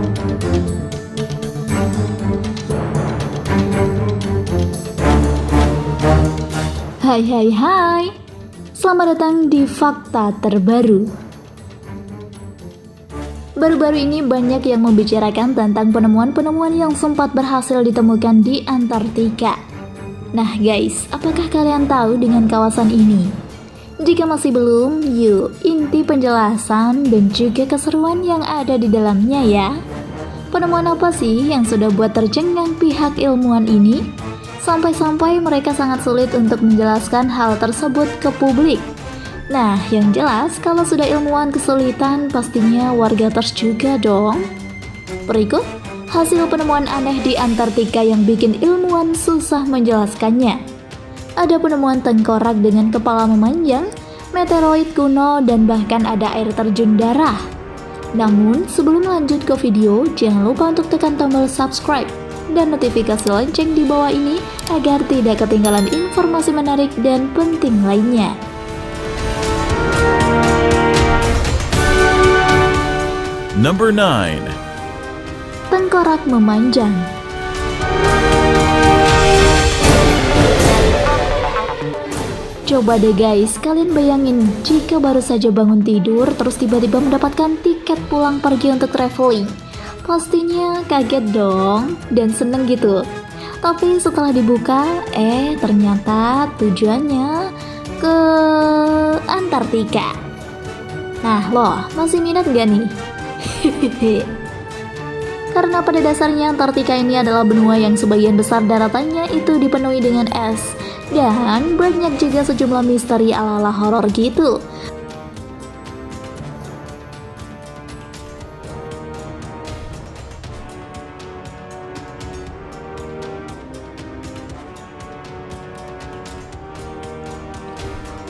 Hai hai hai, selamat datang di Fakta Terbaru. Baru-baru ini banyak yang membicarakan tentang penemuan-penemuan yang sempat berhasil ditemukan di Antartika. Nah guys, apakah kalian tahu dengan kawasan ini? Jika masih belum, yuk inti penjelasan dan juga keseruan yang ada di dalamnya ya. Penemuan apa sih yang sudah buat tercengang pihak ilmuwan ini? Sampai-sampai mereka sangat sulit untuk menjelaskan hal tersebut ke publik. Nah, yang jelas kalau sudah ilmuwan kesulitan, pastinya warga pers juga dong. Berikut hasil penemuan aneh di Antartika yang bikin ilmuwan susah menjelaskannya. Ada penemuan tengkorak dengan kepala memanjang, meteoroid kuno, dan bahkan ada air terjun darah. Namun, sebelum lanjut ke video, jangan lupa untuk tekan tombol subscribe dan notifikasi lonceng di bawah ini agar tidak ketinggalan informasi menarik dan penting lainnya. Number 9. Tengkorak memanjang. Coba deh guys, kalian bayangin jika baru saja bangun tidur terus tiba-tiba mendapatkan tiket pulang pergi untuk traveling. Pastinya kaget dong dan seneng gitu. Tapi setelah dibuka, ternyata tujuannya ke Antartika. Nah loh, masih minat gak nih? Karena pada dasarnya Antartika ini adalah benua yang sebagian besar daratannya itu dipenuhi dengan es. Dan banyak juga sejumlah misteri ala-ala horor gitu.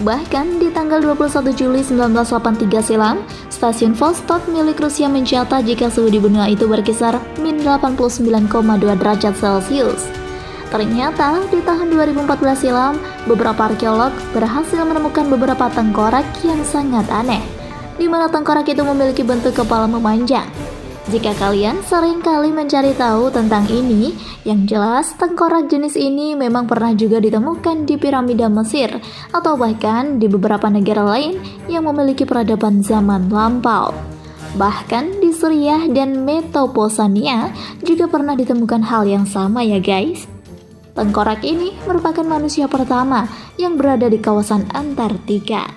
Bahkan di tanggal 21 Juli 1983 silam, stasiun Vostok milik Rusia mencatat jika suhu di benua itu berkisar min 89,2 derajat Celcius. Ternyata di tahun 2014 silam, beberapa arkeolog berhasil menemukan beberapa tengkorak yang sangat aneh, di mana tengkorak itu memiliki bentuk kepala memanjang. Jika kalian sering kali mencari tahu tentang ini, yang jelas tengkorak jenis ini memang pernah juga ditemukan di piramida Mesir atau bahkan di beberapa negara lain yang memiliki peradaban zaman lampau. Bahkan di Suriah dan Mesopotamia juga pernah ditemukan hal yang sama ya guys. Tengkorak ini merupakan manusia pertama yang berada di kawasan Antartika.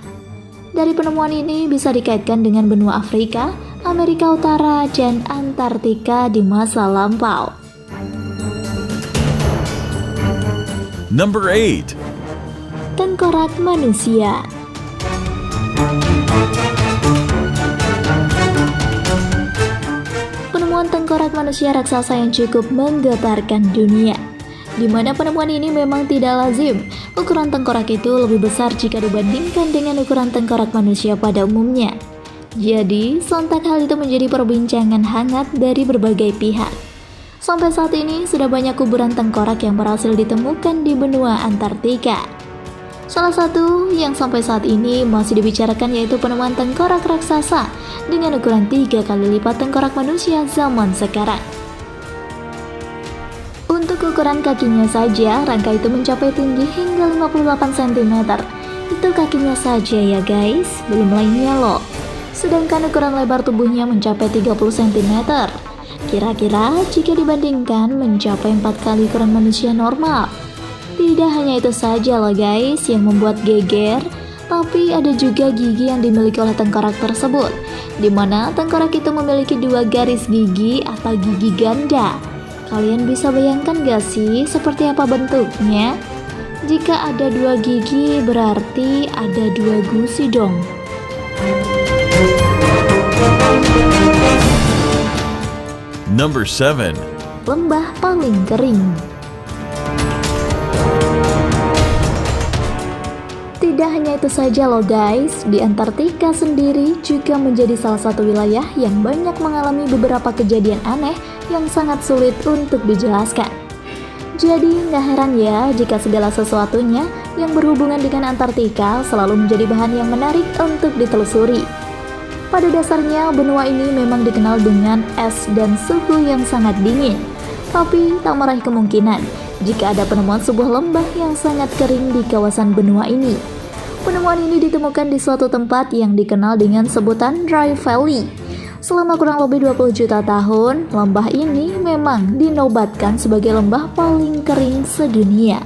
Dari penemuan ini bisa dikaitkan dengan benua Afrika, Amerika Utara, dan Antartika di masa lampau. Number 8. Tengkorak manusia. Penemuan tengkorak manusia raksasa yang cukup menggetarkan dunia, di mana penemuan ini memang tidak lazim. Ukuran tengkorak itu lebih besar jika dibandingkan dengan ukuran tengkorak manusia pada umumnya. Jadi, sontak hal itu menjadi perbincangan hangat dari berbagai pihak. Sampai saat ini, sudah banyak kuburan tengkorak yang berhasil ditemukan di benua Antartika. Salah satu yang sampai saat ini masih dibicarakan yaitu penemuan tengkorak raksasa dengan ukuran 3 kali lipat tengkorak manusia zaman sekarang. Untuk ukuran kakinya saja, rangka itu mencapai tinggi hingga 58 cm. Itu kakinya saja ya guys, belum lainnya loh. Sedangkan ukuran lebar tubuhnya mencapai 30 cm. Kira-kira jika dibandingkan mencapai 4 kali ukuran manusia normal. Tidak hanya itu saja loh guys yang membuat geger, tapi ada juga gigi yang dimiliki oleh tengkorak tersebut, di mana tengkorak itu memiliki 2 garis gigi atau gigi ganda. Kalian bisa bayangkan gak sih seperti apa bentuknya? Jika ada 2 gigi berarti ada 2 gusi dong. Number 7. Lembah paling kering. Tidak hanya itu saja loh guys, di Antartika sendiri juga menjadi salah satu wilayah yang banyak mengalami beberapa kejadian aneh yang sangat sulit untuk dijelaskan. Jadi nggak heran ya jika segala sesuatunya yang berhubungan dengan Antartika selalu menjadi bahan yang menarik untuk ditelusuri. Pada dasarnya, benua ini memang dikenal dengan es dan suhu yang sangat dingin. Tapi tak meraih kemungkinan jika ada penemuan sebuah lembah yang sangat kering di kawasan benua ini. Penemuan ini ditemukan di suatu tempat yang dikenal dengan sebutan Dry Valley. Selama kurang lebih 20 juta tahun, lembah ini memang dinobatkan sebagai lembah paling kering sedunia.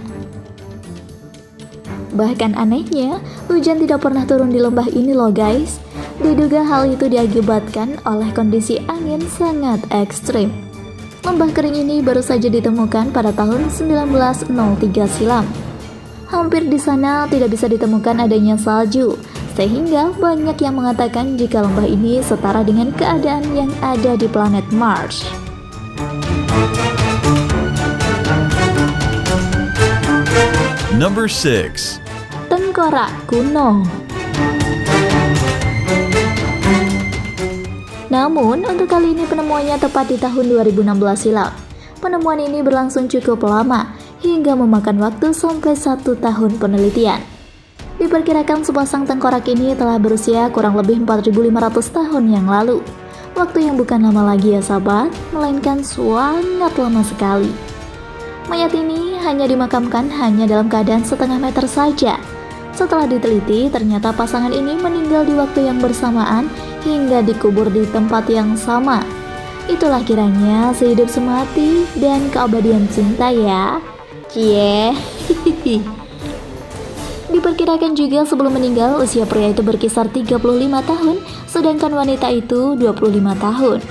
Bahkan anehnya, hujan tidak pernah turun di lembah ini loh guys. Diduga hal itu diakibatkan oleh kondisi angin sangat ekstrim. Lembah kering ini baru saja ditemukan pada tahun 1903 silam. Hampir di sana tidak bisa ditemukan adanya salju, sehingga banyak yang mengatakan jika lembah ini setara dengan keadaan yang ada di planet Mars. Number 6. Tengkorak kuno. Namun, untuk kali ini penemuannya tepat di tahun 2016 silam. Penemuan ini berlangsung cukup lama, hingga memakan waktu sampai 1 tahun penelitian. Diperkirakan sepasang tengkorak ini telah berusia kurang lebih 4.500 tahun yang lalu. Waktu yang bukan lama lagi ya sahabat, melainkan sangat lama sekali. Mayat ini hanya dimakamkan hanya dalam keadaan setengah meter saja. Setelah diteliti, ternyata pasangan ini meninggal di waktu yang bersamaan hingga dikubur di tempat yang sama. Itulah kiranya sehidup semati dan keabadian cinta ya. Cie. Diperkirakan juga sebelum meninggal usia pria itu berkisar 35 tahun, sedangkan wanita itu 25 tahun.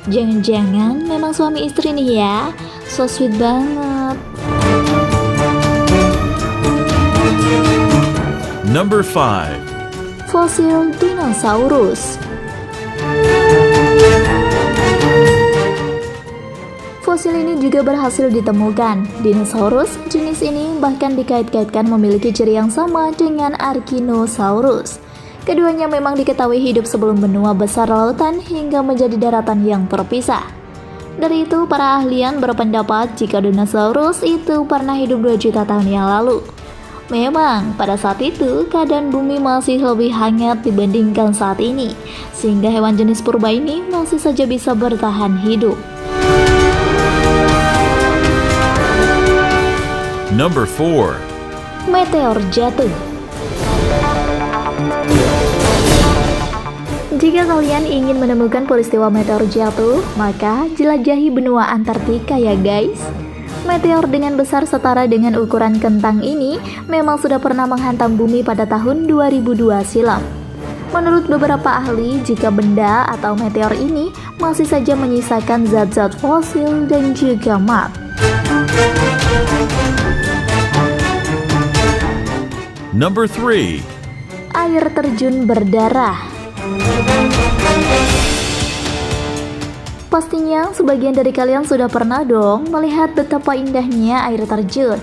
Jangan-jangan memang suami istri nih ya. So sweet banget. Number 5. Fosil dinosaurus. Fosil ini juga berhasil ditemukan. Dinosaurus jenis ini bahkan dikait-kaitkan memiliki ciri yang sama dengan Archinosaurus. Keduanya memang diketahui hidup sebelum benua besar lautan hingga menjadi daratan yang terpisah. Dari itu, para ahlian berpendapat jika dinosaurus itu pernah hidup 2 juta tahun yang lalu. Memang, pada saat itu, keadaan bumi masih lebih hangat dibandingkan saat ini, sehingga hewan jenis purba ini masih saja bisa bertahan hidup. Number 4. Meteor jatuh. Jika kalian ingin menemukan peristiwa meteor jatuh, maka jelajahi benua Antartika ya guys. Meteor dengan besar setara dengan ukuran kentang ini memang sudah pernah menghantam bumi pada tahun 2002 silam. Menurut beberapa ahli, jika benda atau meteor ini masih saja menyisakan zat-zat fosil dan juga mat. Number 3. Air terjun berdarah. Pastinya sebagian dari kalian sudah pernah dong melihat betapa indahnya air terjun.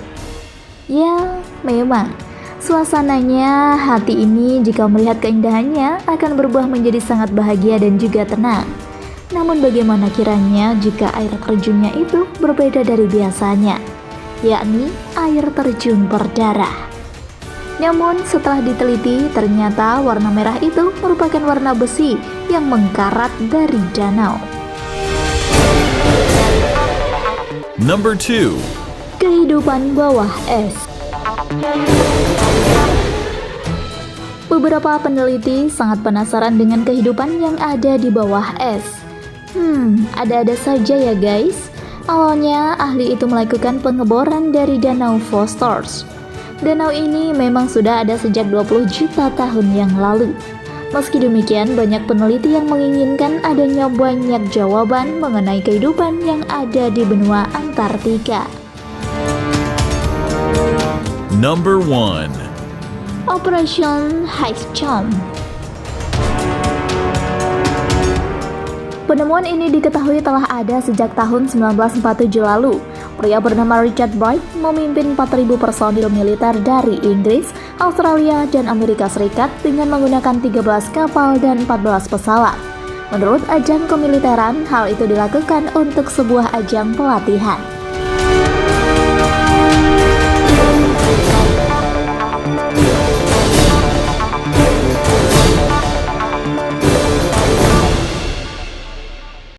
Ya, memang suasananya hati ini jika melihat keindahannya akan berubah menjadi sangat bahagia dan juga tenang. Namun bagaimana kiranya jika air terjunnya itu berbeda dari biasanya, yakni air terjun berdarah. Namun setelah diteliti, ternyata warna merah itu merupakan warna besi yang mengkarat dari danau. Number 2. Kehidupan bawah es. Beberapa peneliti sangat penasaran dengan kehidupan yang ada di bawah es. Ada-ada saja ya guys. Awalnya ahli itu melakukan pengeboran dari danau Vostok. Danau ini memang sudah ada sejak 20 juta tahun yang lalu. Meski demikian, banyak peneliti yang menginginkan adanya banyak jawaban mengenai kehidupan yang ada di benua Antartika. Number 1. Operation Highcomb. Penemuan ini diketahui telah ada sejak tahun 1947 lalu. Pria bernama Richard Bright memimpin 4.000 personil militer dari Inggris, Australia, dan Amerika Serikat dengan menggunakan 13 kapal dan 14 pesawat. Menurut ajang kemiliteran, hal itu dilakukan untuk sebuah ajang pelatihan.